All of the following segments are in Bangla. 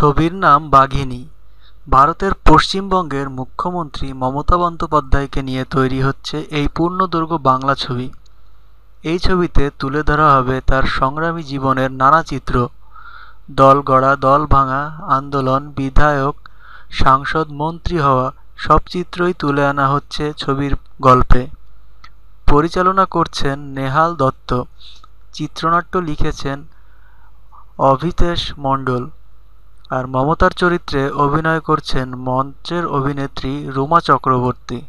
ছবির নাম বাঘিনী। ভারতের পশ্চিমবঙ্গের মুখ্যমন্ত্রী মমতা বন্দ্যোপাধ্যায়কে নিয়ে তৈরি হচ্ছে এই পূর্ণদৈর্ঘ্য বাংলা ছবি। এই ছবিতে তুলে ধরা হবে তার সংগ্রামী জীবনের নানা চিত্র। দল গড়া, দল ভাঙা, আন্দোলন, বিধায়ক, সাংসদ, মন্ত্রী হওয়া সব চিত্রই তুলে আনা হচ্ছে ছবির গল্পে। পরিচালনা করছেন নেহাল দত্ত, চিত্রনাট্য লিখেছেন অভিতেশ মণ্ডল, আর মমতার চরিত্রে অভিনয় করছেন মঞ্চের অভিনেত্রী রুমা চক্রবর্তী।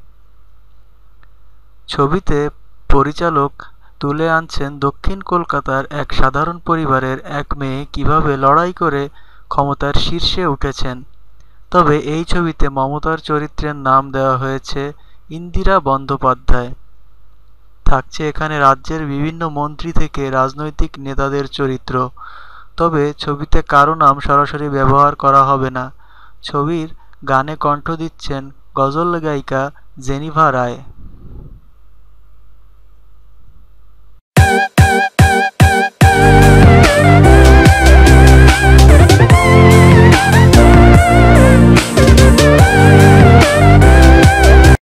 ছবিতে পরিচালক তুলে আনছেন দক্ষিণ কলকাতার এক সাধারণ পরিবারের এক মেয়ে কিভাবে লড়াই করে ক্ষমতার শীর্ষে উঠেছেন। তবে এই ছবিতে মমতার চরিত্রের নাম দেওয়া হয়েছে ইন্দিরা বন্দ্যোপাধ্যায়। থাকছে এখানে রাজ্যের বিভিন্ন মন্ত্রী থেকে রাজনৈতিক নেতাদের চরিত্র। তবে ছবিতে কারো নাম সরাসরি ব্যবহার করা হবে না। ছবির গানে কণ্ঠ দিচ্ছেন গজল গায়িকা জেনিভা রায়।